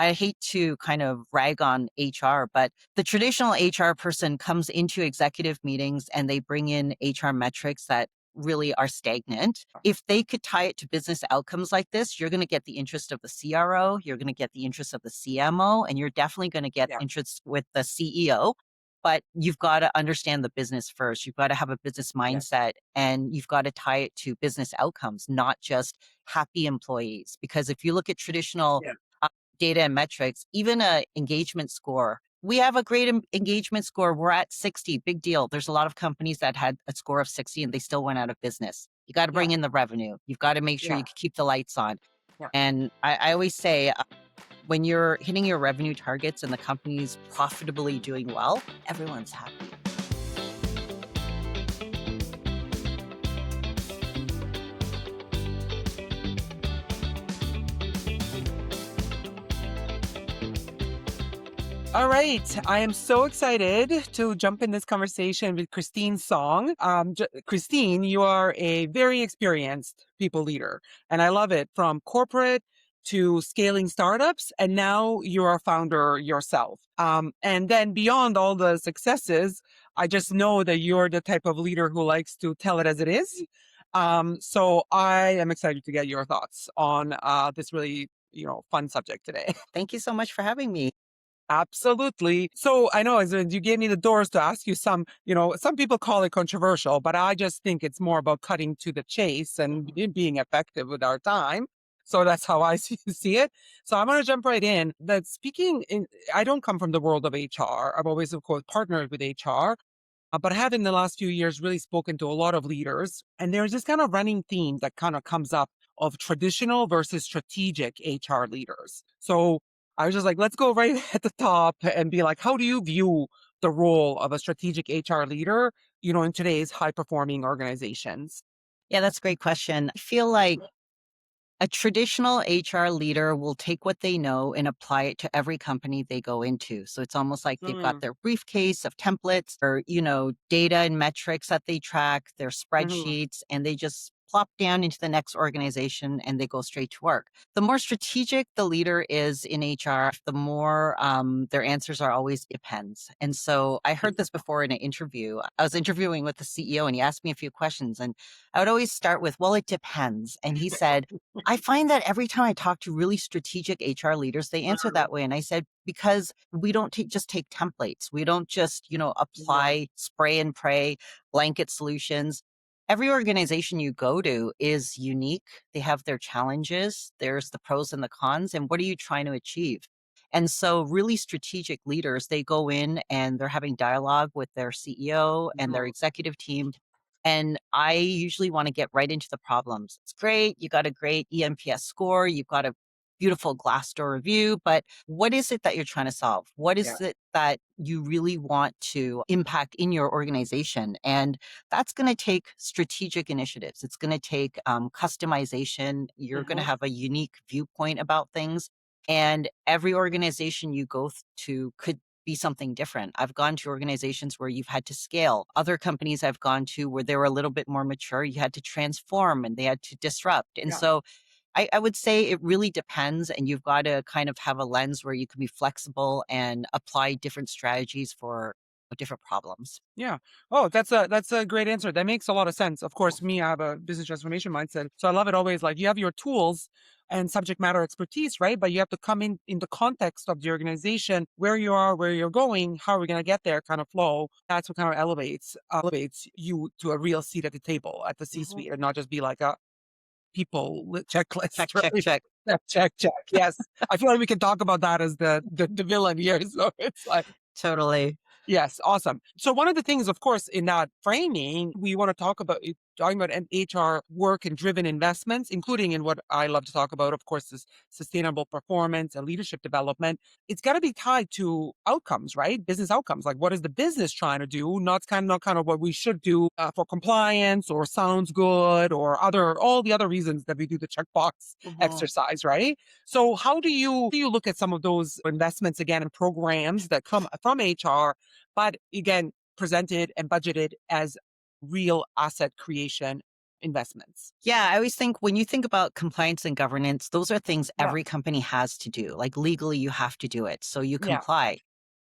I hate to kind of rag on HR, but the traditional HR person comes into executive meetings and they bring in HR metrics that really are stagnant. If they could tie it to business outcomes like this, you're going to get the interest of the CRO, you're going to get the interest of the CMO, and you're definitely going to get Yeah. interest with the CEO. But you've got to understand the business first. You've got to have a business Yes. mindset and you've got to tie it to business outcomes, not just happy employees. Because if you look at traditional Yeah. uh, data and metrics, even a engagement score, we have a great engagement score. We're at 60, big deal. There's a lot of companies that had a score of 60 and they still went out of business. You got to Yeah. bring in the revenue. You've got to make sure Yeah. you can keep the lights on. Yeah. And I always say, when you're hitting your revenue targets and the company's profitably doing well, everyone's happy. All right. I am so excited to jump in this conversation with Christine Song. Christine, you are a very experienced people leader, and I love it, from corporate to scaling startups. And now you're a founder yourself. And then beyond all the successes, I just know that you're the type of leader who likes to tell it as it is. So I am excited to get your thoughts on this really, fun subject today. Thank you so much for having me. Absolutely. So I know as you gave me the doors to ask you some, some people call it controversial, but I just think it's more about cutting to the chase and being effective with our time. So that's how I see it. So I'm going to jump right in. I don't come from the world of HR. I've always, of course, partnered with HR, but I have in the last few years really spoken to a lot of leaders. And there's this kind of running theme that kind of comes up of traditional versus strategic HR leaders. So I was just like, let's go right at the top and be like, how do you view the role of a strategic HR leader, in today's high performing organizations? Yeah, that's a great question. I feel like a traditional HR leader will take what they know and apply it to every company they go into. So it's almost like they've got Mm, their briefcase of templates or, data and metrics that they track, their mhm. spreadsheets, and they just plop down into the next organization and they go straight to work. The more strategic the leader is in HR, the more their answers are always depends. And so I heard this before in an interview. I was interviewing with the CEO and he asked me a few questions and I would always start with, well, it depends. And he said, I find that every time I talk to really strategic HR leaders, they answer that way. And I said, because we don't just take templates. We don't just, Yeah. apply spray and pray blanket solutions. Every organization you go to is unique. They have their challenges. There's the pros and the cons. And what are you trying to achieve? And so really strategic leaders, they go in and they're having dialogue with their CEO and their Mhm. executive team and I usually want to get right into the problems. It's great. You got a great EMPS score. You've got a beautiful Glassdoor review, but what is it that you're trying to solve? What Yeah. is it that you really want to impact in your organization? And that's going to take strategic initiatives. It's going to take customization. You're going to Mhm. have a unique viewpoint about things. And every organization you go to could be something different. I've gone to organizations where you've had to scale. Other companies I've gone to where they were a little bit more mature, you had to transform and they had to disrupt. And Yeah. so I would say it really depends. And you've got to kind of have a lens where you can be flexible and apply different strategies for different problems. Yeah. Oh, that's a great answer. That makes a lot of sense. Of course, me, I have a business transformation mindset. So I love it always, like, you have your tools and subject matter expertise, right? But you have to come in the context of the organization, where you are, where you're going, how are we going to get there kind of flow. That's what kind of elevates you to a real seat at the table at the Mhm. C-suite, and not just be like a checklist, Check, check, right? check. Check, check, check. Yes. I feel like we can talk about that as the villain here. So it's like, Totally. yes, awesome. So one of the things, of course, in that framing, we want to talking about HR work and driven investments, including in what I love to talk about, of course, is sustainable performance and leadership development. It's got to be tied to outcomes, right? Business outcomes. Like, what is the business trying to do? Not kind of what we should do for compliance or sounds good or all the other reasons that we do the checkbox Mhm. exercise, right? So how do you look at some of those investments again and programs that come from HR, but again, presented and budgeted as real asset creation investments. Yeah, I always think when you think about compliance and governance, those are things Yeah. every company has to do. Like legally, you have to do it. So you Yeah. comply.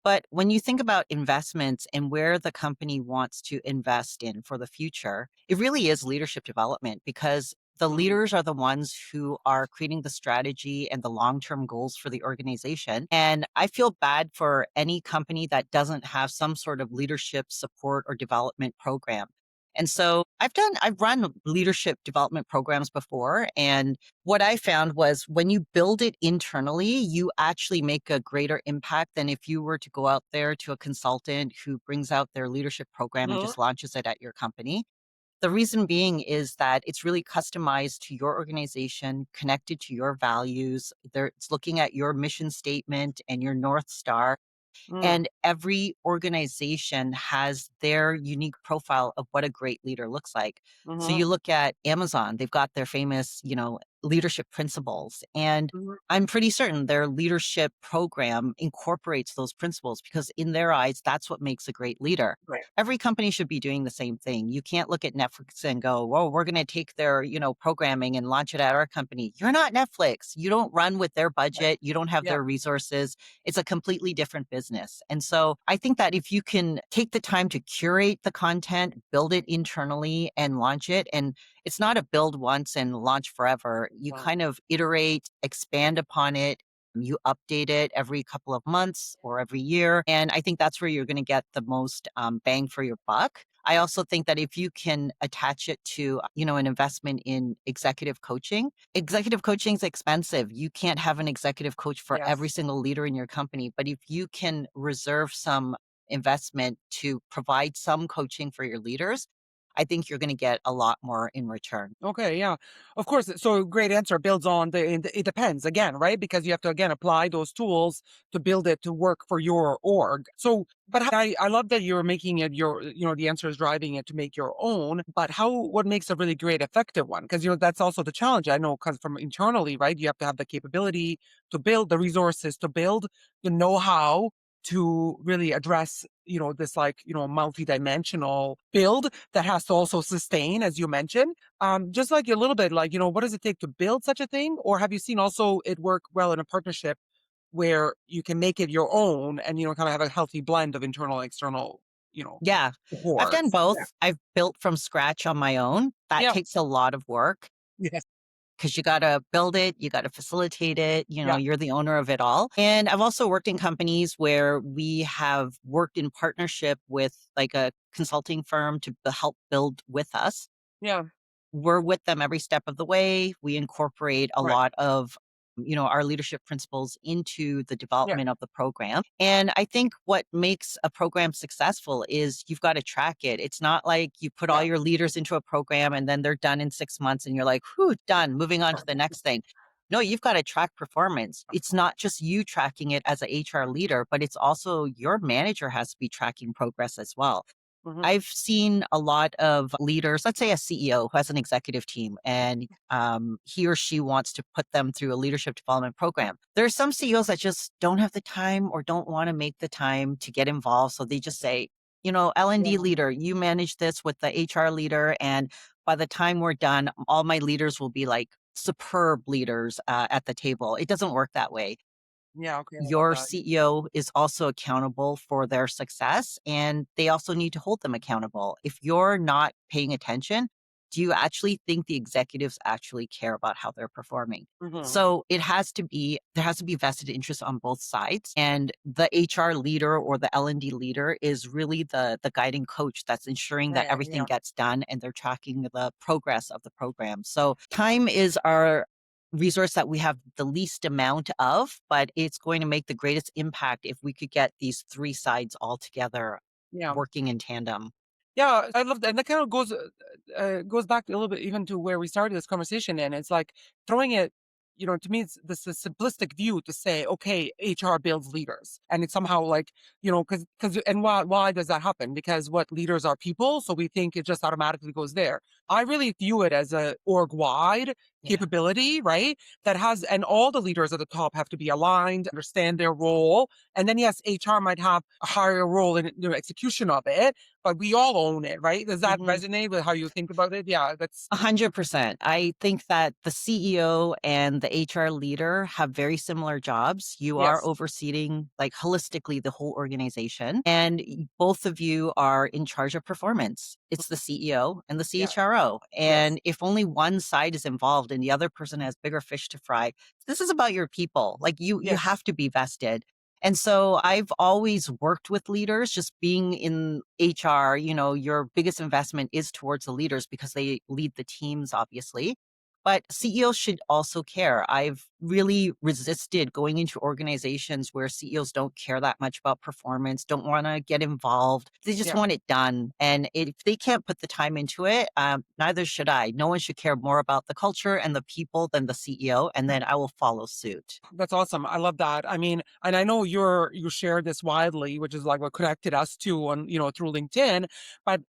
But when you think about investments and where the company wants to invest in for the future, it really is leadership development because the Mhm. leaders are the ones who are creating the strategy and the long term goals for the organization. And I feel bad for any company that doesn't have some sort of leadership support or development program. And so I've run leadership development programs before. And what I found was when you build it internally, you actually make a greater impact than if you were to go out there to a consultant who brings out their leadership program and Mhm. just launches it at your company. The reason being is that it's really customized to your organization, connected to your values. It's looking at your mission statement and your North Star, Mm. and every organization has their unique profile of what a great leader looks like. So Mhm. you look at Amazon, they've got their famous, leadership principles. And Mhm. I'm pretty certain their leadership program incorporates those principles because, in their eyes, that's what makes a great leader. Right. Every company should be doing the same thing. You can't look at Netflix and go, "Whoa, we're going to take their, programming and launch it at our company." You're not Netflix. You don't run with their Right. budget. You don't have Yeah. their resources. It's a completely different business. And so I think that if you can take the time to curate the content, build it internally and launch it, and it's not a build once and launch forever. You Wow. kind of iterate, expand upon it. You update it every couple of months or every year. And I think that's where you're going to get the most bang for your buck. I also think that if you can attach it to, an investment in executive coaching is expensive. You can't have an executive coach for every Yes. single leader in your company. But if you can reserve some investment to provide some coaching for your leaders, I think you're going to get a lot more in return. Okay, yeah. Of course, so great answer builds on it depends again, right? Because you have to again apply those tools to build it to work for your org. So, but I love that you're making it your, the answer is driving it to make your own, but what makes a really great effective one? Because, that's also the challenge. I know because from internally, right? You have to have the capability to build the resources, to build the know-how to really address, this like, multi-dimensional build that has to also sustain, as you mentioned. Just like a little bit, like, what does it take to build such a thing? Or have you seen also it work well in a partnership where you can make it your own and, kind of have a healthy blend of internal and external, you know, Yeah, I've done supports? both. Yeah. I've built from scratch on my own. That Yeah. takes a lot of work Yes. because you got to build it, you got to facilitate it, Yeah. you're the owner of it all. And I've also worked in companies where we have worked in partnership with like a consulting firm to help build with us. Yeah. We're with them every step of the way. We incorporate a Right. lot of, our leadership principles into the Yeah. development of the program. And I think what makes a program successful is you've got to track it. It's not like you put all Yeah. your leaders into a program and then they're done in 6 months and you're like, whew, done, moving on to the next thing. No, you've got to track performance. It's not just you tracking it as a HR leader, but it's also your manager has to be tracking progress as well. Hmm. I've seen a lot of leaders, let's say a CEO who has an executive team and he or she wants to put them through a leadership development program. There are some CEOs that just don't have the time or don't want to make the time to get involved. So they just say, L&D Yeah. leader, you manage this with the HR leader. And by the time we're done, all my leaders will be like superb leaders at the table. It doesn't work that way. Yeah. Okay. I love Your that. CEO is also accountable for their success, and they also need to hold them accountable. If you're not paying attention, do you actually think the executives actually care about how they're performing? Hmm. So there has to be vested interest on both sides. And the HR leader or the L&D leader is really the guiding coach that's ensuring that Right. everything Yeah. gets done and they're tracking the progress of the program. So time is our resource that we have the least amount of, but it's going to make the greatest impact if we could get these three sides all together Yeah. working in tandem. Yeah, I love that, and that kind of goes back a little bit even to where we started this conversation. And it's like throwing it, to me, it's this a simplistic view to say, okay, HR builds leaders, and it's somehow like, because and why does that happen? Because what leaders are people, so we think it just automatically goes there. I really view it as a org wide Yeah. capability, right? That has, and all the leaders at the top have to be aligned, understand their role. And then, yes, HR might have a higher role in the execution of it, but we all own it, right? Does that Mhm. resonate with how you think about it? Yeah, that's, 100%. I think that the CEO and the HR leader have very similar jobs. You are yes, overseeing, like, holistically the whole organization, and both of you are in charge of performance. It's the CEO and the yeah, CHRO. yes, And if only one side is involved and the other person has bigger fish to fry, this is about your people. Like, you yes, have to be vested. And so I've always worked with leaders, just being in HR, your biggest investment is towards the leaders because they lead the teams, obviously. But CEOs should also care. I've really resisted going into organizations where CEOs don't care that much about performance, don't want to get involved. They just yeah. want it done. And if they can't put the time into it, neither should I. No one should care more about the culture and the people than the CEO. And then I will follow suit. That's awesome. I love that. I mean, and I know you share this widely, which is like what connected us to on, through LinkedIn, but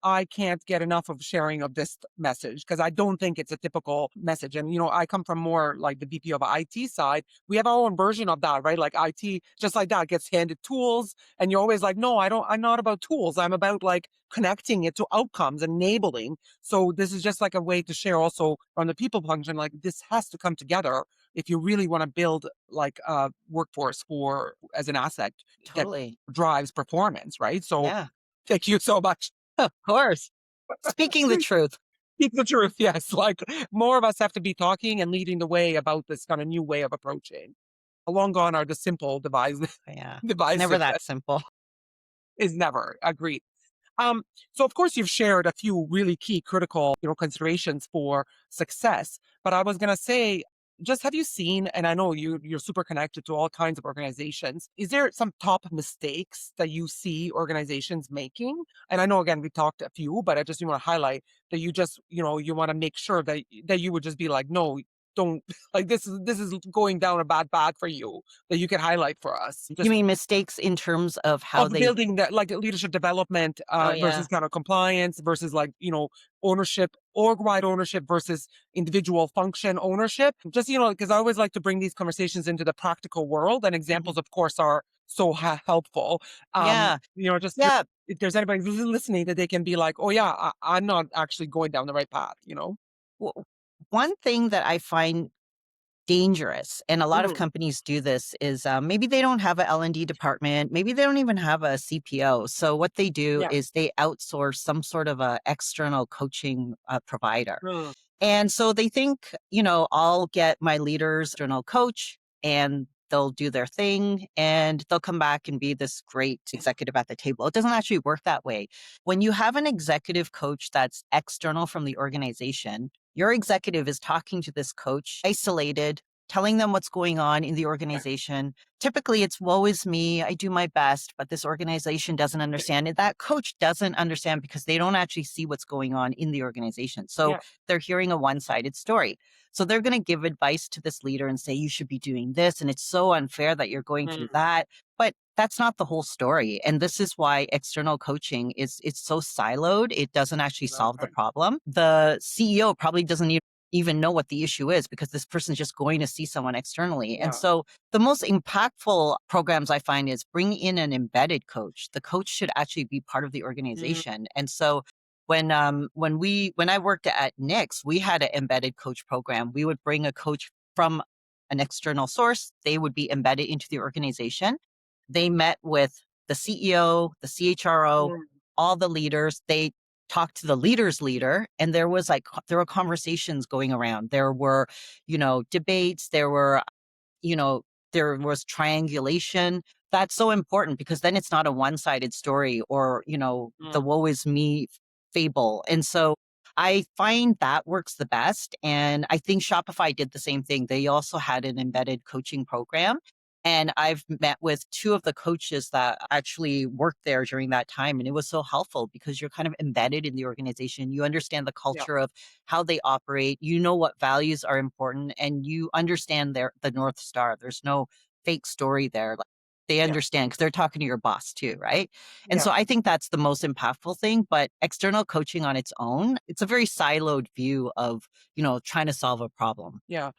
I can't get enough of sharing of this message because I don't think it's a typical message. And I come from more like the VP of IT side. We have our own version of that, right? Like IT, just like that, gets handed tools, and you're always like, no, I don't. I'm not about tools. I'm about like connecting it to outcomes, enabling. So this is just like a way to share also on the people function. Like this has to come together if you really want to build like a workforce for as an asset that Totally. drives performance, right? So Yeah, thank you so much. of course. Speaking the truth. Speak the truth, yes. Like more of us have to be talking and leading the way about this kind of new way of approaching. Long gone are the simple Yeah. It's never divisive that simple. is never agreed. Um, so of course you've shared a few really key critical, considerations for success. But I was gonna say, just have you seen, and I know you're super connected to all kinds of organizations. Is there some top mistakes that you see organizations making? And I know again we talked a few, but I just want to highlight that you just, you want to make sure that you would just be like, no, don't like this is going down a bad path for you that you can highlight for us. You Just mean mistakes in terms of how of they building that like leadership development Oh, yeah. versus kind of compliance versus like ownership, org-wide ownership versus individual function ownership, just because I always like to bring these conversations into the practical world, and Mhm. examples of course are so helpful. Yeah. Just Yeah. if there's anybody who's listening that they can be like, oh yeah, I'm not actually going down the right path. W One thing that I find dangerous, and a lot of Mhm. companies do this, is, maybe they don't have a L&D department, maybe they don't even have a CPO. So what they do Yeah. is they outsource some sort of a external coaching, provider. Mm. And so they think, I'll get my leaders external coach and they'll do their thing and they'll come back and be this great executive at the table. It doesn't actually work that way. When you have an executive coach that's external from the organization, your executive is talking to this coach isolated, telling them what's going on in the Yeah. organization. Typically, it's woe is me. I do my best, but this organization doesn't understand it. That coach doesn't understand because they don't actually see what's going on in the organization. So Yeah. they're hearing a one sided story. So they're going to give advice to this leader and say, you should be doing this. And it's so unfair that you're going through Mm. that. But that's not the whole story. And this is why external coaching is it's so siloed. It doesn't actually solve the Okay. problem. The CEO probably doesn't even know what the issue is because this person's just going to see someone externally. And Yeah. so the most impactful programs I find is bring in an embedded coach. The coach should actually be part of the Mm. organization. And so when I worked at Nix, we had an embedded coach program. We would bring a coach from an external source. They would be embedded into the organization. They met with the CEO, the CHRO, Mm. all the leaders. They talked to the leader's leader, and there were conversations going around. There were, debates. You know, there was triangulation. That's so important because then it's not a one-sided story or, the Mm. woe is me fable. And so I find that works the best. And I think Shopify did the same thing. They also had an embedded coaching program. And I've met with two of the coaches that actually worked there during that time. And it was so helpful because you're kind of embedded in the organization. You understand the Yeah. culture of how they operate. You know what values are important and you understand the North Star. There's no fake story there. Like, they Yeah. understand because they're talking to your boss too, right? And Yeah. so I think that's the most impactful thing. But external coaching on its own, it's a very siloed view of, trying to solve a problem. Yeah.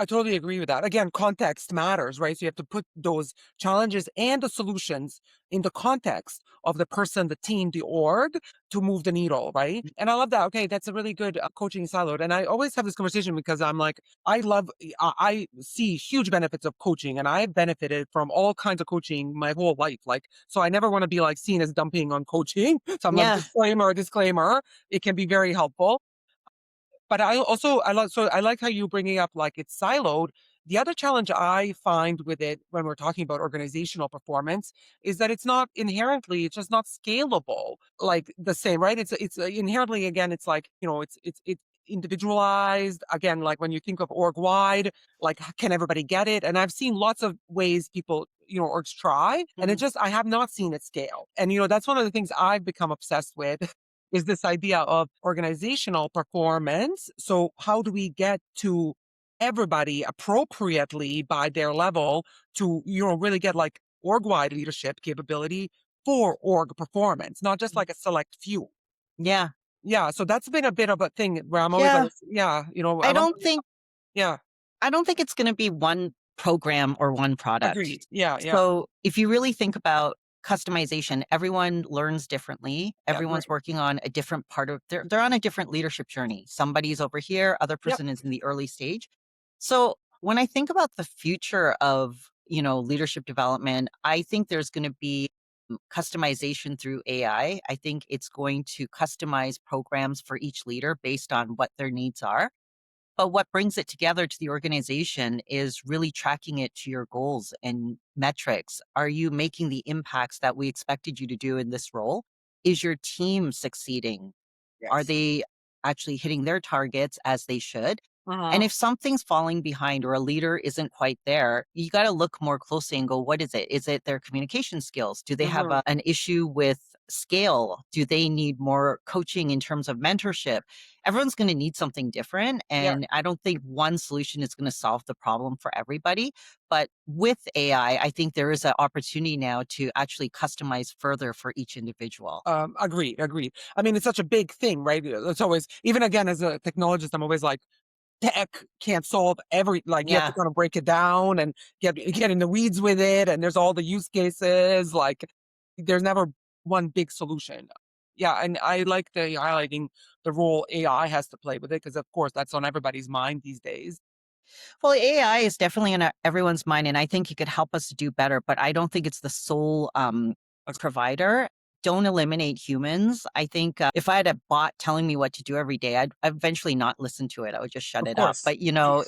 I totally agree with that. Again, context matters, right? So you have to put those challenges and the solutions in the context of the person, the team, the org to move the needle, right? And I love that. Okay, that's a really good coaching siloed. And I always have this conversation because I'm like, I see huge benefits of coaching, and I've benefited from all kinds of coaching my whole life. Like, so I never want to be like seen as dumping on coaching. So I'm like, Yeah. disclaimer. It can be very helpful. But I like how you bringing up like it's siloed. The other challenge I find with it when we're talking about organizational performance is that it's just not scalable like the same, right? It's inherently, again, it's like, it's individualized. Again, like when you think of org wide, like can everybody get it? And I've seen lots of ways people, orgs try, and Mhm. I have not seen it scale. And that's one of the things I've become obsessed with is this idea of organizational performance. So, how do we get to everybody appropriately by their level to, really get like org wide leadership capability for org performance, not just like a select few? Yeah. Yeah. So, that's been a bit of a thing where I'm always like, Yeah. yeah, I I'm, don't think yeah, I don't think it's going to be one program or one product. agreed. Yeah. Yeah. So if you really think about customization, everyone learns differently. Yeah. Everyone's Great. working on a different part of they're on a different leadership journey. Somebody's over here, other Yep. person is in the early stage. So when I think about the future of, leadership development, I think there's going to be customization through AI. I think it's going to customize programs for each leader based on what their needs are. But what brings it together to the organization is really tracking it to your goals and metrics. Are you making the impacts that we expected you to do in this role? Is your team succeeding? Are Yes. they actually hitting their targets as they should? And Uh-huh. if something's falling behind or a leader isn't quite there, you got to look more closely and go, what is it? Is it their communication skills? Do they have Hmm. an issue with scale? Do they need more coaching in terms of mentorship? Everyone's going to need something different. Yeah. And I don't think one solution is going to solve the problem for everybody. But with AI, I think there is an opportunity now to actually customize further for each individual. Agreed. Agreed. I mean, it's such a big thing, right? It's always, even again, as a technologist, I'm always like, tech can't solve like, you have to Yeah. kind of break it down and get in the weeds with it, and there's all the use cases, like, there's never one big solution. Yeah, and I like the highlighting the role AI has to play with it, because of course, that's on everybody's mind these days. Well, AI is definitely in everyone's mind, and I think it could help us do better, but I don't think it's the sole Of provider. Don't eliminate humans. I think if I had a bot telling me what to do every day, I'd eventually not listen to it. I would just shut it up. course. But,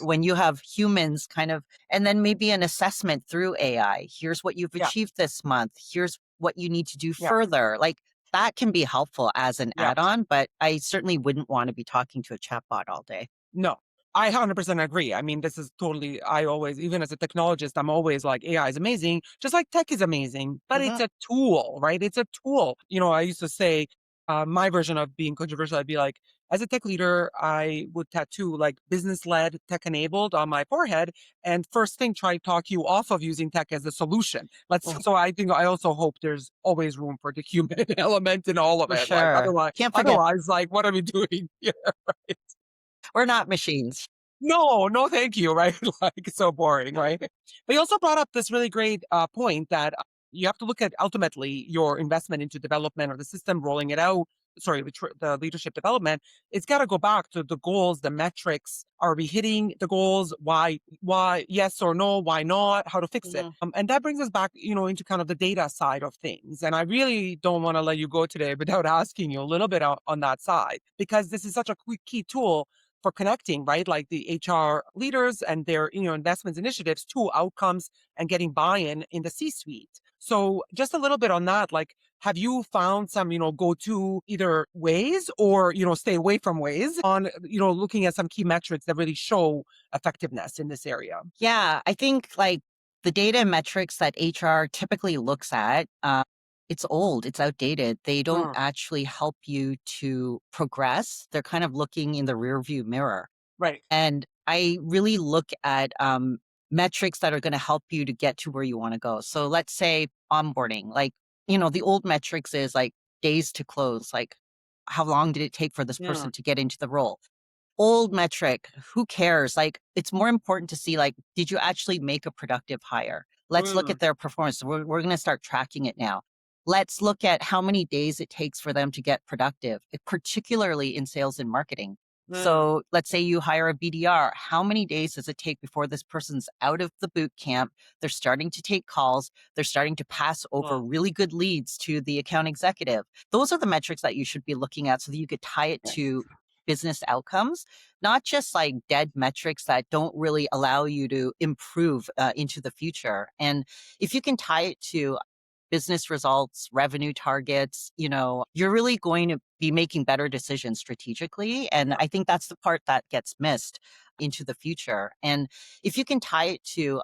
when you have humans kind of, and then maybe an assessment through AI, here's what you've Yeah, achieved this month, here's what you need to do yeah, further. Like that can be helpful as an yeah. add on, but I certainly wouldn't want to be talking to a chatbot all day. No, I 100% agree. I mean, this is totally, I always, even as a technologist, I'm always like, AI is amazing, just like tech is amazing, but it's Mhm. a tool, right? It's a tool. I used to say, my version of being controversial, I'd be like, as a tech leader, I would tattoo like business led, tech enabled on my forehead. And first thing, try to talk you off of using tech as a solution. So I think, I also hope there's always room for the human element in all of For it. Like, sure. otherwise, Can't forget otherwise, like, what are we doing? Yeah. we're not machines. No, no, thank you, right? Like, so boring, right? But you also brought up this really great point that you have to look at ultimately your investment into development of the system, rolling it out. Sorry, the leadership development. It's got to go back to the goals, the metrics. Are we hitting the goals? Why? Yes or no? Why not? How to fix it? Mhm. And that brings us back, into kind of the data side of things. And I really don't want to let you go today without asking you a little bit on that side, because this is such a key tool for connecting, right? Like the HR leaders and their, investments initiatives to outcomes and getting buy-in in the C-suite. So just a little bit on that, like, have you found some, go-to either ways or, stay away from ways on, looking at some key metrics that really show effectiveness in this area? Yeah, I think like the data and metrics that HR typically looks at, it's old, it's outdated. They don't Mm, actually help you to progress. They're kind of looking in the rearview mirror. right. And I really look at metrics that are going to help you to get to where you want to go. So let's say onboarding, like, the old metrics is like days to close, like how long did it take for this Yeah. person to get into the role? Old metric, who cares? Like, it's more important to see, like, did you actually make a productive hire? Let's look Mm, at their performance. We're going to start tracking it now. Let's look at how many days it takes for them to get productive, particularly in sales and marketing. mm, So let's say you hire a BDR. How many days does it take before this person's out of the boot camp? They're starting to take calls. They're starting to pass over mm, really good leads to the account executive. Those are the metrics that you should be looking at so that you could tie it yes. to business outcomes, not just like dead metrics that don't really allow you to improve into the future. And if you can tie it to business results, revenue targets, you're really going to be making better decisions strategically. And Yeah. I think that's the part that gets missed into the future. And if you can tie it to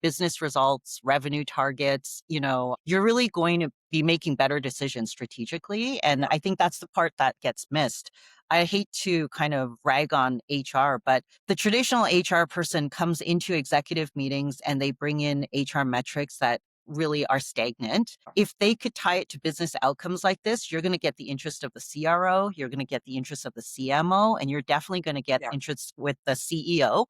business results, revenue targets, you're really going to be making better decisions strategically. And Yeah. I think that's the part that gets missed. I hate to kind of rag on HR, but the traditional HR person comes into executive meetings and they bring in HR metrics that really are stagnant. If they could tie it to business outcomes like this, you're going to get the interest of the CRO, you're going to get the interest of the CMO, and you're definitely going to get Yeah. interest with the CEO.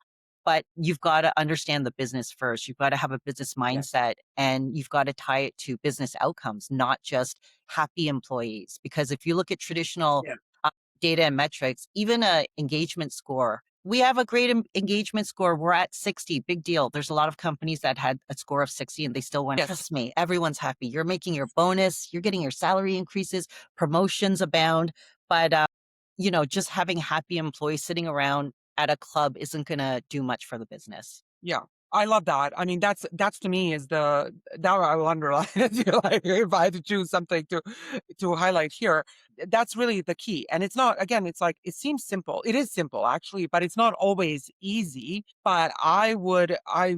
But you've got to understand the business first. You've got to have a business Yes. mindset and you've got to tie it to business outcomes, not just happy employees. Because if you look at traditional Yeah. uh, data and metrics, even a engagement score, we have a great engagement score. We're at 60, big deal. There's a lot of companies that had a score of 60 and they still went, Yes. trust me, everyone's happy. You're making your bonus, you're getting your salary increases, promotions abound. But, just having happy employees sitting around at a club isn't going to do much for the business. Yeah. I love that. I mean, that's to me is the that I will underline it. Like if I had to choose something to highlight here, that's really the key. And it's not again, it's like it seems simple. It is simple actually, but it's not always easy. But I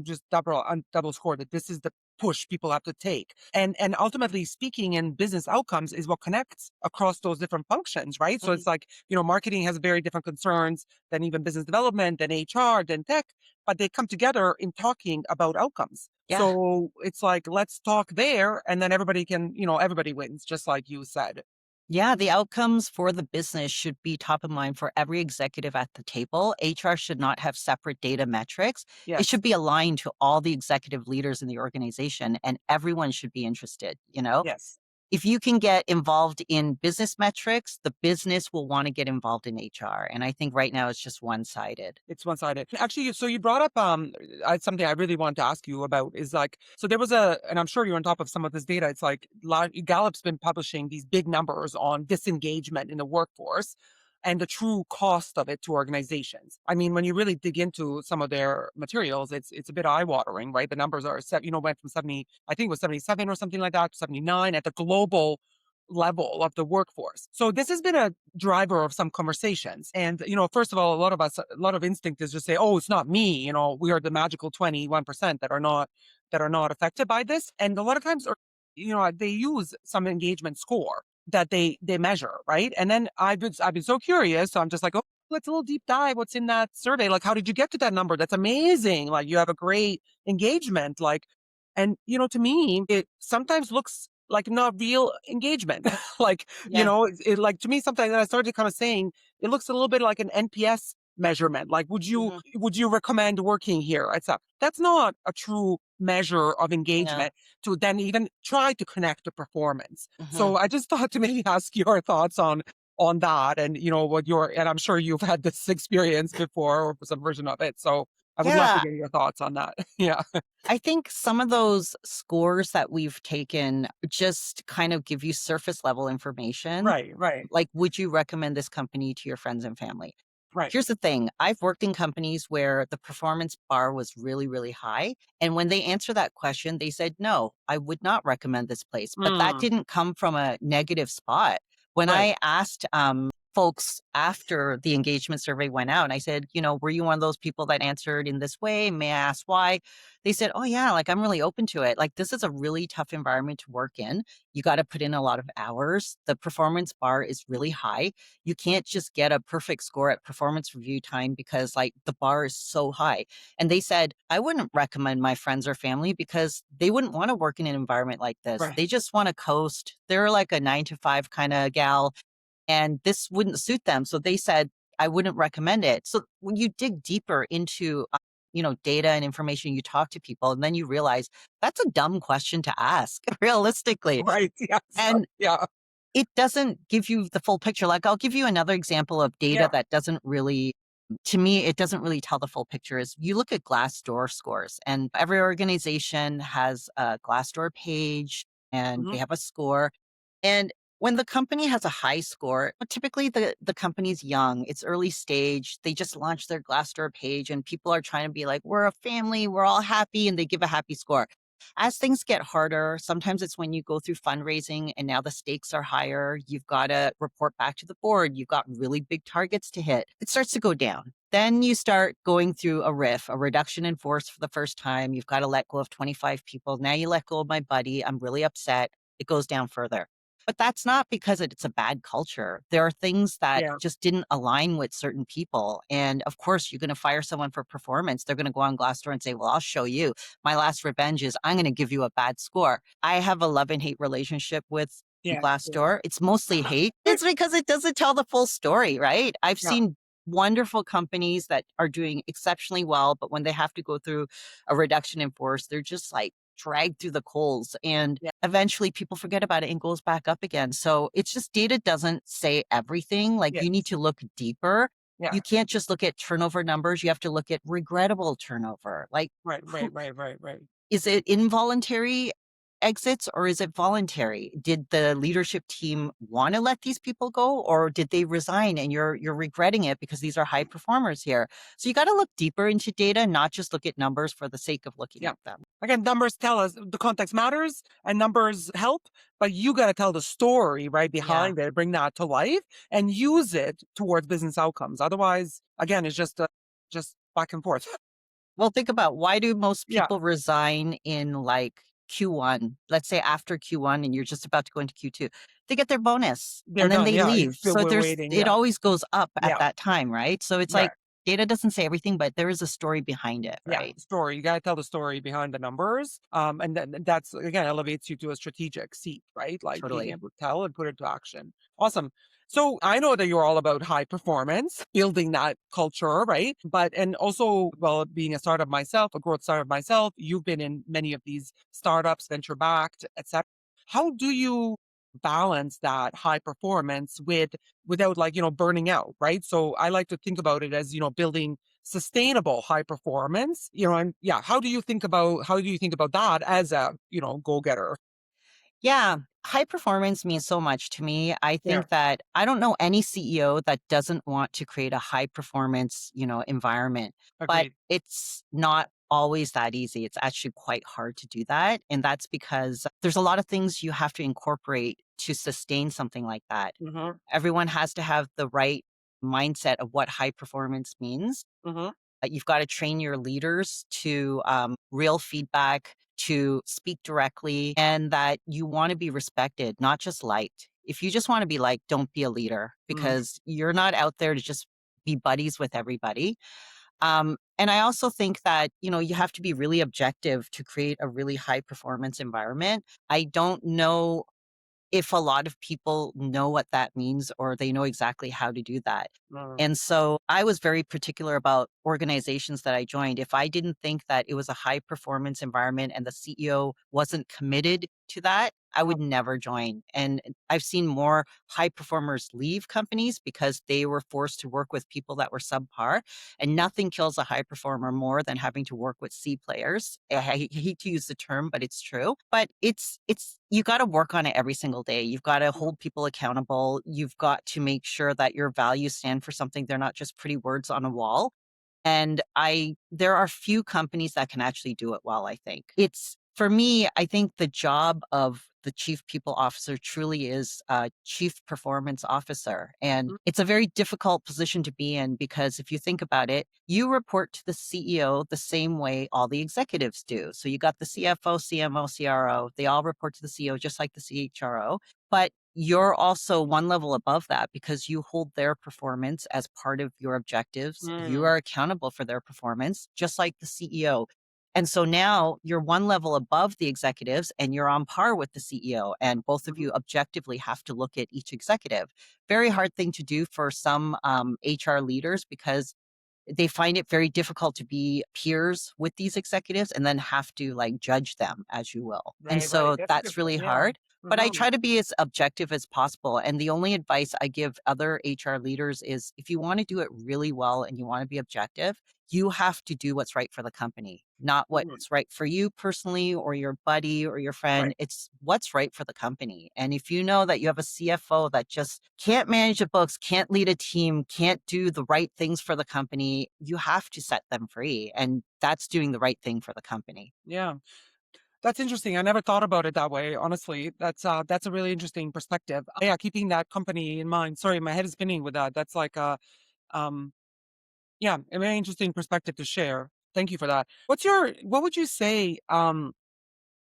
just double score that this is the push people have to take. And ultimately speaking in business outcomes is what connects across those different functions, right? So Mhm. it's like, marketing has very different concerns than even business development, than HR, than tech, but they come together in talking about outcomes. Yeah. So it's like, let's talk there. And then everybody can, everybody wins, just like you said. Yeah, the outcomes for the business should be top of mind for every executive at the table. HR should not have separate data metrics. It Yes. should be aligned to all the executive leaders in the organization, and everyone should be interested. Yes. If you can get involved in business metrics, the business will want to get involved in HR. And I think right now it's just one-sided. It's one-sided. Actually, so you brought up something I really want to ask you about is like, so there was and I'm sure you're on top of some of this data. It's like Gallup's been publishing these big numbers on disengagement in the workforce and the true cost of it to organizations. I mean, when you really dig into some of their materials, it's a bit eye-watering, right? The numbers are set, went from 70, I think it was 77 or something like that, to 79 at the global level of the workforce. So this has been a driver of some conversations. And, first of all, a lot of instinct is just say, oh, it's not me. We are the magical 21% that are not affected by this. And a lot of times, they use some engagement score that they measure, right? And then I've been so curious. So I'm just like, oh, let's a little deep dive. What's in that survey? Like, how did you get to that number? That's amazing. Like, you have a great engagement. Like, and to me, it sometimes looks like not real engagement. Like, Yeah. like to me, sometimes I started kind of saying it looks a little bit like an NPS measurement. Like, would you Hmm. would you recommend working here? It's that's not a true measure of No. engagement to then even try to connect to performance. Hmm. So I just thought to maybe ask your thoughts on that, and and I'm sure you've had this experience before or some version of it. So I would love to Yeah. get your thoughts on that. Yeah. I think some of those scores that we've taken just kind of give you surface level information. Right, right, Like, would you recommend this company to your friends and family? right. Here's the thing. I've worked in companies where the performance bar was really, really high. And when they answer that question, they said, no, I would not recommend this place. But that Mm, didn't come from a negative spot. When right. I asked folks after the engagement survey went out. And I said, were you one of those people that answered in this way? May I ask why? They said, oh, yeah, like I'm really open to it. Like this is a really tough environment to work in. You got to put in a lot of hours. The performance bar is really high. You can't just get a perfect score at performance review time because like the bar is so high. And they said, I wouldn't recommend my friends or family because they wouldn't want to work in an environment like this. Right. They just want to coast. They're like a 9 to 5 kind of gal and this wouldn't suit them. So they said, I wouldn't recommend it. So when you dig deeper into, data and information, you talk to people and then you realize that's a dumb question to ask realistically. Right. Yes. And Yeah. it doesn't give you the full picture. Like I'll give you another example of data Yeah. that doesn't really, to me, it doesn't really tell the full picture is you look at Glassdoor scores and every organization has a Glassdoor page and they Hmm. have a score. And when the company has a high score, typically the company's young, it's early stage. They just launched their Glassdoor page and people are trying to be like, we're a family, we're all happy, and they give a happy score. As things get harder, sometimes it's when you go through fundraising and now the stakes are higher. You've got to report back to the board. You've got really big targets to hit. It starts to go down. Then you start going through a RIF, a reduction in force for the first time. You've got to let go of 25 people. Now you let go of my buddy. I'm really upset. It goes down further. But that's not because it's a bad culture. There are things that Yeah. just didn't align with certain people. And of course, you're going to fire someone for performance. They're going to go on Glassdoor and say, well, I'll show you. My last revenge is I'm going to give you a bad score. I have a love and hate relationship with Yeah. Yeah. Glassdoor. It's mostly hate. It's because it doesn't tell the full story, right? I've Yeah. seen wonderful companies that are doing exceptionally well, but when they have to go through a reduction in force, they're just like dragged through the coals. And Yeah. eventually people forget about it and goes back up again. So it's just data doesn't say everything. Like you need Yes. to look deeper. Yeah. You can't just look at turnover numbers. You have to look at regrettable turnover. Like Right. who Right. Right. Right. Right. is it involuntary exits or is it voluntary? Did the leadership team want to let these people go or did they resign and you're regretting it because these are high performers here? So you got to look deeper into data, not just look at numbers for the sake of looking Yeah. at them. Again, numbers tell us the context matters and numbers help, but you got to tell the story right Yeah. behind it, bring that to life and use it towards business outcomes. Otherwise, again, it's just back and forth. Well, think about why do most Yeah. people resign in like Q1? Let's say after Q1 and you're just about to go into Q2. They get their bonus They're and then done. they Yeah. leave. So We're there's waiting. it Yeah. always goes up at Yeah. that time, right? So it's Right. like data doesn't say everything, but there is a story behind it, Yeah, right? story. You gotta tell the story behind the numbers. And that's again elevates you to a strategic seat, right? Like being Totally. able to tell and put it to action. Awesome. So I know that you're all about high performance, building that culture, right? But and also, well, being a startup myself, a growth startup myself, you've been in many of these startups, venture backed, etc. How do you balance that high performance without like, burning out, right? So I like to think about it as, building sustainable high performance, and yeah, how do you think about that as a, go-getter? Yeah. High performance means so much to me. I Yeah, think that I don't know any CEO that doesn't want to create a high performance, environment, but agreed. it's not always that easy. It's actually quite hard to do that. And that's because there's a lot of things you have to incorporate to sustain something like that. Mhm. Everyone has to have the right mindset of what high performance means. Mhm. You've got to train your leaders to real feedback, to speak directly, and that you want to be respected, not just liked. If you just want to be liked, don't be a leader Mm. because you're not out there to just be buddies with everybody. And I also think that, you have to be really objective to create a really high performance environment. I don't know if a lot of people know what that means or they know exactly how to do that. Mm. And so I was very particular about organizations that I joined. If I didn't think that it was a high performance environment and the CEO wasn't committed to that, I Mm. would never join. And I've seen more high performers leave companies because they were forced to work with people that were subpar. And nothing kills a high performer more than having to work with C players. I hate to use the term, but it's true. But it's you got to work on it every single day. You've got to Mm. hold people accountable. You've got to make sure that your values stand for something. They're not just pretty words on a wall. And there are few companies that can actually do it well, I think. It's For me, I think the job of the chief people officer truly is chief performance officer. And Mm, it's a very difficult position to be in because if you think about it, you report to the CEO the same way all the executives do. So you got the CFO, CMO, CRO, they all report to the CEO just like the CHRO. But you're also one level above that because you hold their performance as part of your objectives. You mm, are accountable for their performance, just like the CEO. And so now you're one level above the executives and you're on par with the CEO. And both of mhm, you objectively have to look at each executive. Very hard thing to do for some HR leaders because they find it very difficult to be peers with these executives and then have to like judge them as you will. And right, right. so That's a good that's point. really Yeah. hard. But I Hmm. try to be as objective as possible. And the only advice I give other HR leaders is if you want to do it really well and you want to be objective, you have to do what's right for the company, not Hmm. what's right for you personally or your buddy or your friend. Right. It's what's right for the company. And if you know that you have a CFO that just can't manage the books, can't lead a team, can't do the right things for the company, you have to set them free. And that's doing the right thing for the company. Yeah. That's interesting. I never thought about it that way, honestly. That's a really interesting perspective. Yeah, keeping that company in mind. Sorry, my head is spinning with that. That's like um yeah, a very interesting perspective to share. Thank you for that. What would you say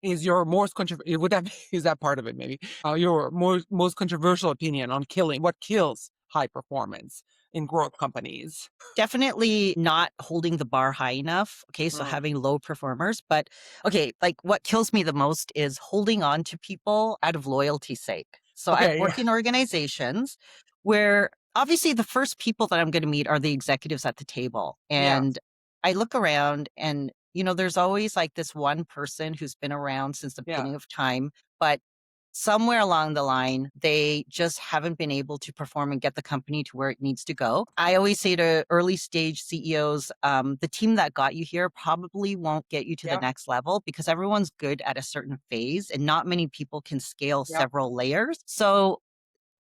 is your most controversial would that is that part of it maybe? Your most controversial opinion on what kills high performance in growth companies? Definitely not holding the bar high enough. Okay. So Mm, having low performers. But okay, like what kills me the most is holding on to people out of loyalty's sake. So I've okay, yeah. worked in organizations where obviously the first people that I'm going to meet are the executives at the table. Yeah. And I look around and, there's always like this one person who's been around since the Yeah. beginning of time, but somewhere along the line, they just haven't been able to perform and get the company to where it needs to go. I always say to early stage CEOs, the team that got you here probably won't get you to the Yeah. next level because everyone's good at a certain phase and not many people can scale Yeah. several layers. So,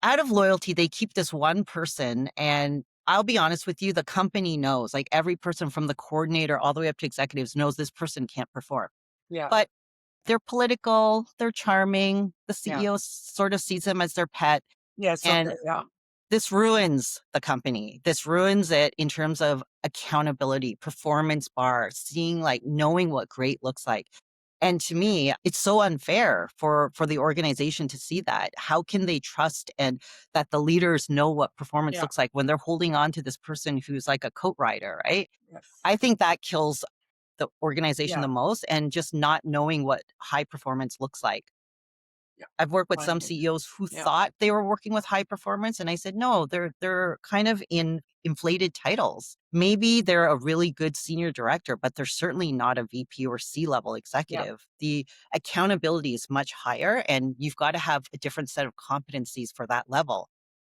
out of loyalty, they keep this one person. And I'll be honest with you, the company knows, like every person from the coordinator all the way up to executives knows this person can't perform. Yeah. But they're political, they're charming. The Yeah. CEO sort of sees them as their pet, Yes, okay, and yeah. this ruins the company. This ruins it in terms of accountability, performance bars, seeing like knowing what great looks like. And to me, it's so unfair for the organization to see that. How can they trust and that the leaders know what performance Yeah. looks like when they're holding on to this person who's like a coat rider, right? Yes. I think that kills the organization Yeah. the most and just not knowing what high performance looks like. Yeah. I've worked with I some agree. CEOs who Yeah. thought they were working with high performance, and I said, "No, they're kind of in inflated titles. Maybe they're a really good senior director, but they're certainly not a VP or C-level Yeah. executive. The accountability is much higher, and you've got to have a different set of competencies for that level."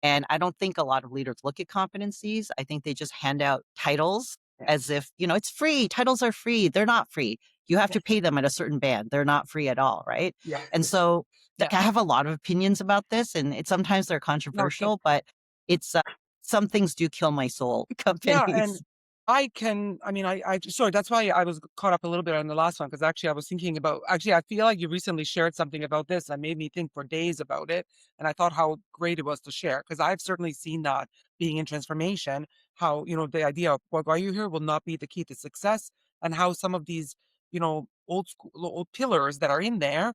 And I don't think a lot of leaders look at competencies. I think they just hand out titles as Yes. if, it's free. Titles are free. They're not free. You have to Yes. pay them at a certain band. They're not free at all, right? Yeah. And so Yeah. like, I have a lot of opinions about this, and sometimes they're No, it's good. controversial, but it's, some things do kill my soul, Yeah, and companies. I mean, sorry, that's why I was caught up a little bit on the last one because actually I was thinking about, actually, I feel like you recently shared something about this that made me think for days about it. And I thought how great it was to share because I've certainly seen that being in transformation, how, the idea of what are you here will not be the key to success, and how some of these, old school, old pillars that are in there,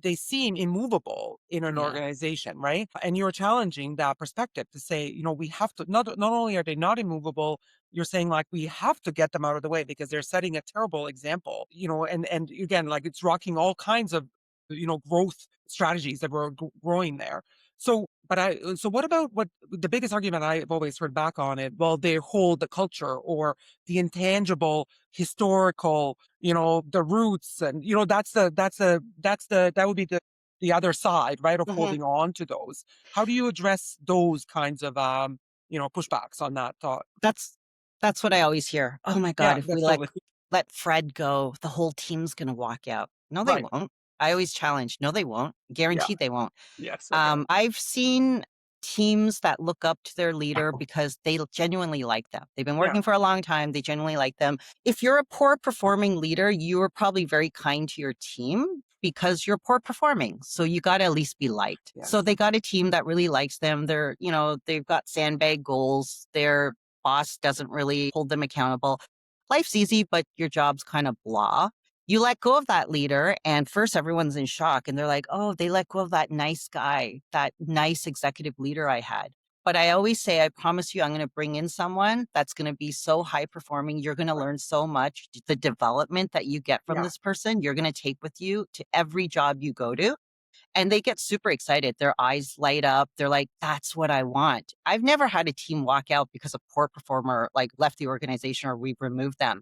they seem immovable in an Yeah. organization, right? And you're challenging that perspective to say, we have to not only are they not immovable, you're saying like we have to get them out of the way because they're setting a terrible example, and again, like it's rocking all kinds of growth strategies that were growing there. So what about what the biggest argument I've always heard back on it? Well, they hold the culture or the intangible historical, the roots, and that would be the other side, right, of Mhm. holding on to those. How do you address those kinds of pushbacks on that thought? That's that's what I always hear. "Oh my god, Yeah, if we that's totally let Fred go, the whole team's gonna walk out." No, they right. won't. I always challenge, "No, they won't. Yeah. Guaranteed they won't." Yes. Okay. I've seen teams that look up to their leader because they genuinely like them. They've been Yeah. working for a long time, they genuinely like them. If you're a poor performing leader, you are probably very kind to your team because you're poor performing. So you got to at least be liked. So Yes. they got a team that really likes them. They're, they've got sandbag goals. Their boss doesn't really hold them accountable. Life's easy, but your job's kind of blah. You let go of that leader, and first everyone's in shock and they're like, oh, they let go of that nice guy, that nice executive leader I had. But I always say, I promise you, I'm going to bring in someone that's going to be so high performing. You're going to Right. learn so much. The development that you get from Yeah. this person, you're going to take with you to every job you go to. And they get super excited. Their eyes light up. They're like, that's what I want. I've never had a team walk out because a poor performer like left the organization or we've removed them.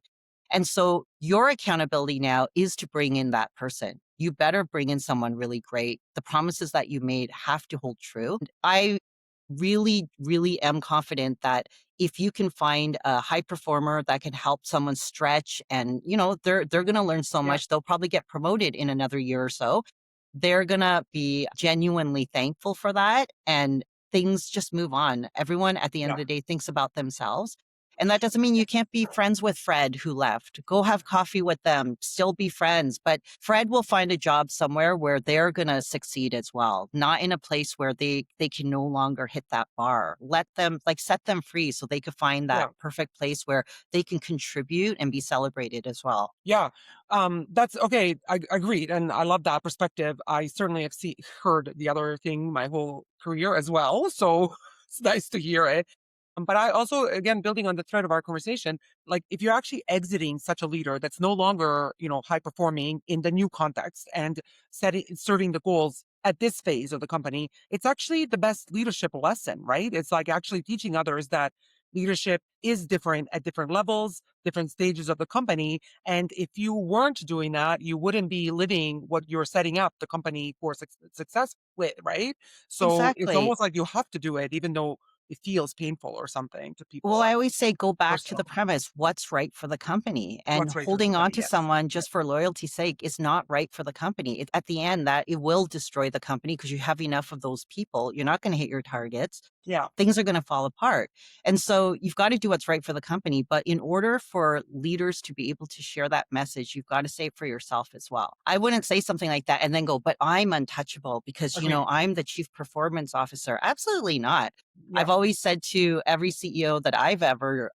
And so your accountability now is to bring in that person. You better bring in someone really great. The promises that you made have to hold true. I really, really am confident that if you can find a high performer that can help someone stretch and, they're going to learn so Yeah. much, they'll probably get promoted in another year or so. They're going to be genuinely thankful for that. And things just move on. Everyone at the end of Yeah. the day thinks about themselves. And that doesn't mean you can't be friends with Fred who left. Go have coffee with them, still be friends. But Fred will find a job somewhere where they're going to succeed as well, not in a place where they can no longer hit that bar. Let them, like, set them free so they could find that Yeah. perfect place where they can contribute and be celebrated as well. Yeah, that's okay. I agreed, and I love that perspective. I certainly have heard the other thing my whole career as well, so it's nice to hear it. But I also, again, building on the thread of our conversation, like if you're actually exiting such a leader that's no longer, high performing in the new context and serving the goals at this phase of the company, it's actually the best leadership lesson, right? It's like actually teaching others that leadership is different at different levels, different stages of the company. And if you weren't doing that, you wouldn't be living what you're setting up the company for success with, right? So it's Exactly. almost like you have to do it, even though it feels painful or something to Well, people I always say go back to the personal. premise, what's right for the company? And What's right for the holding on company? to Yes. someone Yeah. just for loyalty's sake is not right for the company. At the end, that it will destroy the company because you have enough of those people. You're not going to hit your targets. Yeah. Things are going to fall apart. And so you've got to do what's right for the company. But in order for leaders to be able to share that message, you've got to say it for yourself as well. I wouldn't say something like that and then go, but I'm untouchable because, Agreed. I'm the chief performance officer. Absolutely not. Yeah. I've always said to every CEO that I've ever,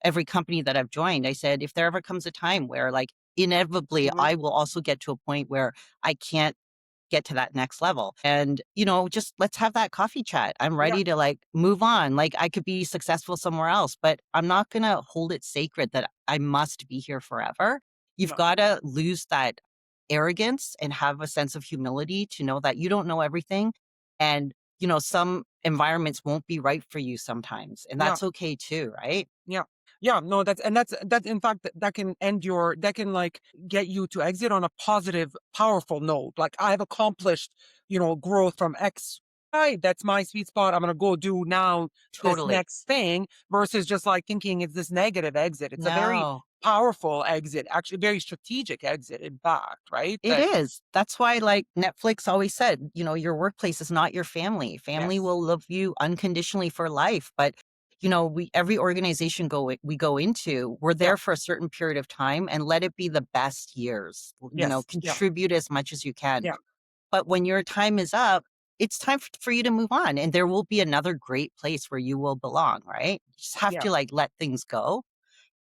every company that I've joined, I said, if there ever comes a time where, like, inevitably Hmm. I will also get to a point where I can't get to that next level. And, just let's have that coffee chat. I'm Yeah. ready to like move on. Like I could be successful somewhere else, but I'm not going to hold it sacred that I must be here forever. You've No. got to lose that arrogance and have a sense of humility to know that you don't know everything. And, some environments won't be right for you sometimes. And Yeah. that's okay too, right? Yeah. Yeah, no, that's in fact that can that can like get you to exit on a positive, powerful note. Like I've accomplished, growth from X. Right, that's my sweet spot. I'm gonna go do now this Totally. next thing versus just like thinking it's this negative exit. It's a very No. powerful exit, actually very strategic exit, in fact, right? It That is. That's why, like, Netflix always said, your workplace is not your family. Family yes. will love you unconditionally for life. But, we every organization we go into, we're Yeah. there for a certain period of time and let it be the best years. Yes. Yeah. Contribute as much as you can. Yeah. But when your time is up, it's time for you to move on. And there will be another great place where you will belong, right? You just have Yeah. to like let things go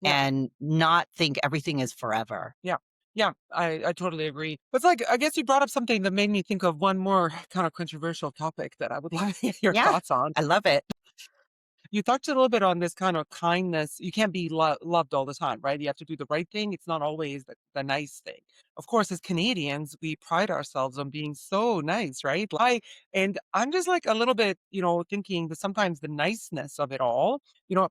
Yeah. and not think everything is forever. Yeah. Yeah, I totally agree. But it's like I guess you brought up something that made me think of one more kind of controversial topic that I would like your Yeah. thoughts on. I love it. You touched a little bit on this kind of kindness. You can't be loved all the time, right? You have to do the right thing. It's not always the nice thing. Of course, as Canadians, we pride ourselves on being so nice, right? And I'm just like a little bit, thinking that sometimes the niceness of it all,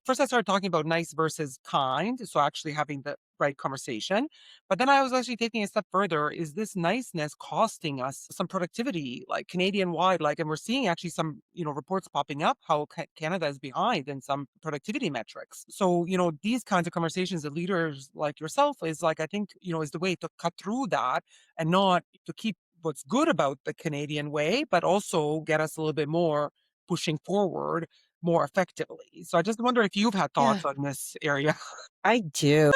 first I started talking about nice versus kind. So actually having the right conversation. But then I was actually taking a step further. Is this niceness costing us some productivity, like Canadian wide? Like, and we're seeing actually some, reports popping up how Canada is behind in some productivity metrics. So, these kinds of conversations that leaders like yourself is like, I think, is the way to cut through that and not to keep what's good about the Canadian way, but also get us a little bit more pushing forward more effectively. So I just wonder if you've had Yeah, thoughts on this area. I do.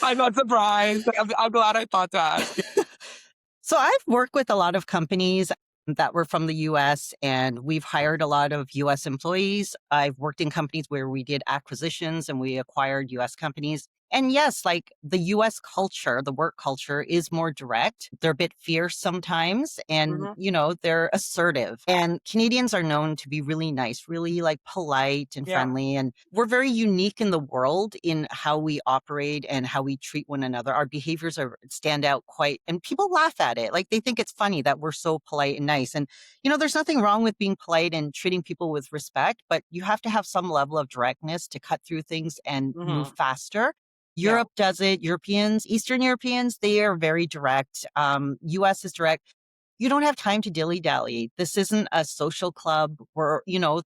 I'm not surprised. I'm glad I thought to ask you. So I've worked with a lot of companies that were from the US, and we've hired a lot of US employees. I've worked in companies where we did acquisitions and we acquired US companies. And yes, like the US culture, the work culture is more direct. They're a bit fierce sometimes and, Mhm. they're assertive. And Canadians are known to be really nice, really like polite and Yeah. friendly. And we're very unique in the world in how we operate and how we treat one another. Our behaviors are stand out quite, and people laugh at it. Like they think it's funny that we're so polite and nice. And, there's nothing wrong with being polite and treating people with respect, but you have to have some level of directness to cut through things and move Mhm. faster. Yeah. Europe does it. Europeans, Eastern Europeans, they are very direct. US is direct. You don't have time to dilly dally. This isn't a social club where,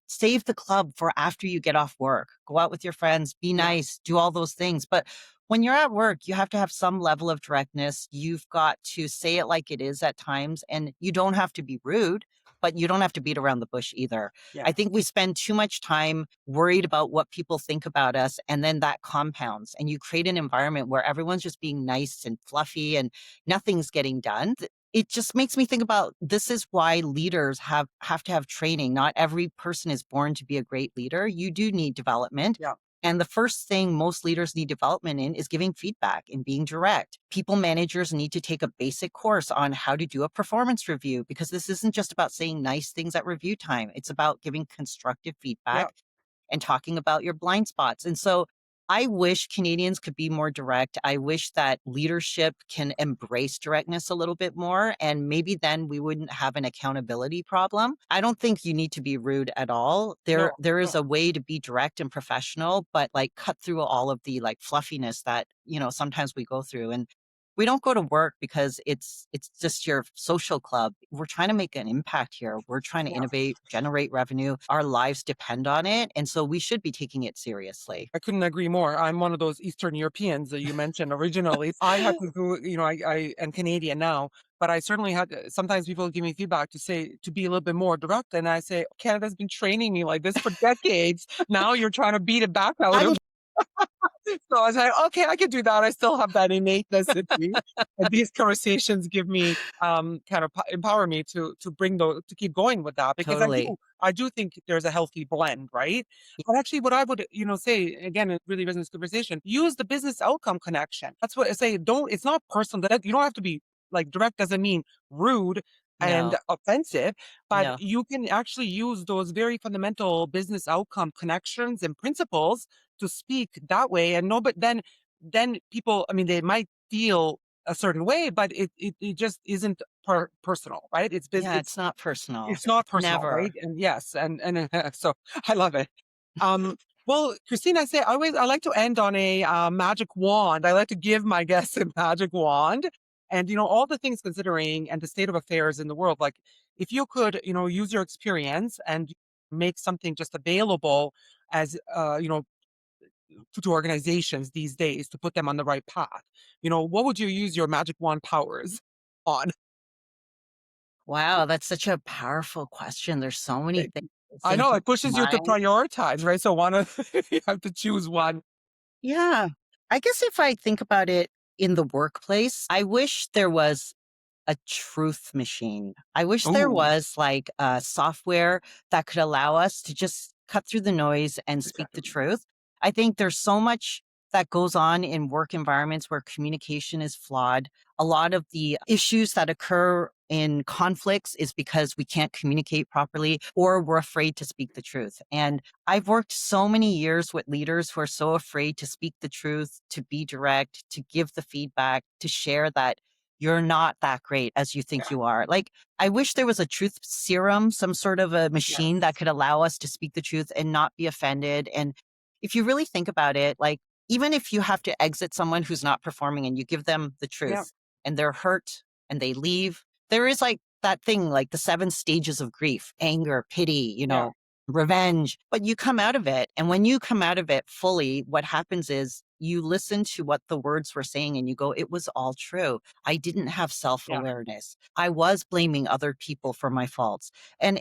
save the club for after you get off work. Go out with your friends, be Yeah. nice, do all those things. But when you're at work, you have to have some level of directness. You've got to say it like it is at times, and you don't have to be rude, but you don't have to beat around the bush either. I Yeah. think we spend too much time worried about what people think about us, and then that compounds, and you create an environment where everyone's just being nice and fluffy and nothing's getting done. It just makes me think about this is why leaders have to have training. Not every person is born to be a great leader. You do need development. Yeah. And the first thing most leaders need development in is giving feedback and being direct. People managers need to take a basic course on how to do a performance review because this isn't just about saying nice things at review time. It's about giving constructive Yeah. feedback and talking about your blind spots. And so I wish Canadians could be more direct. I wish that leadership can embrace directness a little bit more. And maybe then we wouldn't have an accountability problem. I don't think you need to be rude at all. There, No. there is No. a way to be direct and professional, but like cut through all of the like fluffiness that, sometimes we go through. And we don't go to work because it's just your social club. We're trying to make an impact here. We're trying to Yeah. innovate, generate revenue. Our lives depend on it, and so we should be taking it seriously. I couldn't agree more. I'm one of those Eastern Europeans that you mentioned originally. I had to go, I am Canadian now, but I certainly had to, sometimes people give me feedback to say to be a little bit more direct. And I say, Canada's been training me like this for decades. Now you're trying to beat it back out I'm of. So I was like, okay, I can do that. I still have that innateness in me. And these conversations give me kind of empower me to bring those to keep going with that because totally. I do think there's a healthy blend, right? But actually what I would, say again, it really resonates conversation, use the business outcome connection. That's what I say. It's not personal. That you don't have to be like direct doesn't mean rude and No, offensive, but no. you can actually use those very fundamental business outcome connections and principles to speak that way and no but then people I mean they might feel a certain way but it just isn't personal, right? Yeah, it's not personal. it's not personal, right? Never. And yes and so I love it. um well, Christine, I like to end on a magic wand. I like to give my guests a magic wand and all the things considering and the state of affairs in the world, like if you could use your experience and make something just available as to organizations these days to put them on the right path? What would you use your magic wand powers on? Wow, that's such a powerful question. There's so many Thank things you. that I think know to it pushes you to mind. prioritize, right? So one of you have to choose one. Yeah. I guess if I think about it in the workplace, I wish there was a truth machine. I wish there Oh, was like a software that could allow us to just cut through the noise and speak the exactly. truth. I think there's so much that goes on in work environments where communication is flawed. A lot of the issues that occur in conflicts is because we can't communicate properly or we're afraid to speak the truth. And I've worked so many years with leaders who are so afraid to speak the truth, to be direct, to give the feedback, to share that you're not that great as you think Yeah. you are. Like, I wish there was a truth serum, some sort of a Yes. machine that could allow us to speak the truth and not be offended. And if you really think about it, like, even if you have to exit someone who's not performing and you give them the Yeah. truth and they're hurt and they leave, there is like that thing, like the 7 stages of grief, anger, pity, Yeah. revenge, but you come out of it. And when you come out of it fully, what happens is you listen to what the words were saying and you go, it was all true. I didn't have Yeah. self-awareness. I was blaming other people for my faults. And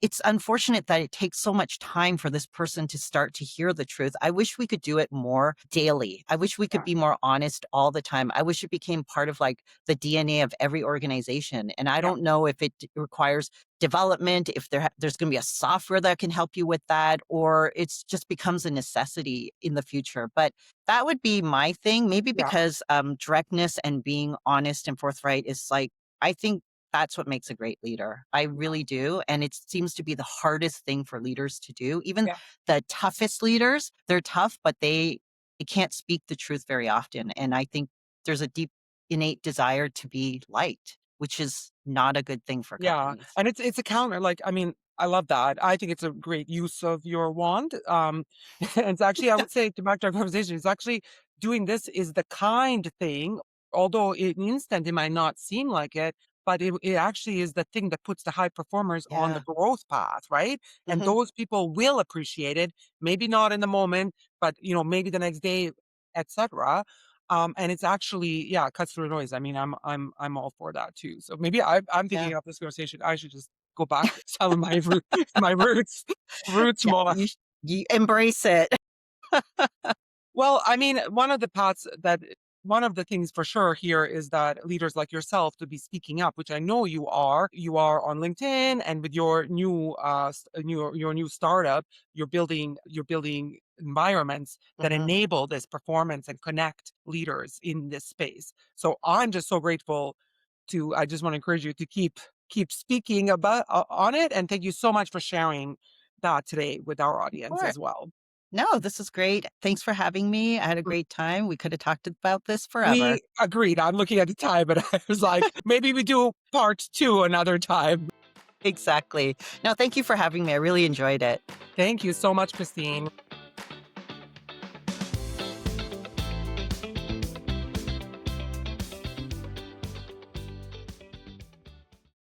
it's unfortunate that it takes so much time for this person to start to hear the truth. I wish we could do it more daily. I wish we could Yeah. be more honest all the time. I wish it became part of like the DNA of every organization. And I Yeah. don't know if it requires development, if there's going to be a software that can help you with that, or it's just becomes a necessity in the future. But that would be my thing. Maybe Yeah. because directness and being honest and forthright is like, I think that's what makes a great leader. I really do. And it seems to be the hardest thing for leaders to do. Even Yeah. the toughest leaders, they're tough, but they can't speak the truth very often. And I think there's a deep innate desire to be liked, which is not a good thing for Yeah, companies. and it's a counter, like, I mean, I love that. I think it's a great use of your wand. And it's actually, I would say, to back to our conversation, it's actually doing this is the kind thing, although in instant it might not seem like it, but it actually is the thing that puts the high performers on the Yeah. growth path, right? And Hmm. those people will appreciate it, maybe not in the moment, but maybe the next day, etc. And it's actually, yeah, it cuts through the noise. I mean, I'm all for that too. So maybe I'm Yeah. thinking of this conversation. I should just go back to some of my my roots Yeah. more. You embrace it. Well, I mean, one of the things for sure here is that leaders like yourself to be speaking up, which I know you are. You are on LinkedIn, and with your new your new startup, you're building environments that Hmm. enable this performance and connect leaders in this space. So I'm just so grateful to. I just want to encourage you to keep speaking about on it, and thank you so much for sharing that today with our Of audience course. as well. No, this is great. Thanks for having me. I had a great time. We could have talked about this forever. We agreed. I'm looking at the time, but I was like, maybe we do part 2 another time. Exactly. No, thank you for having me. I really enjoyed it. Thank you so much, Christine.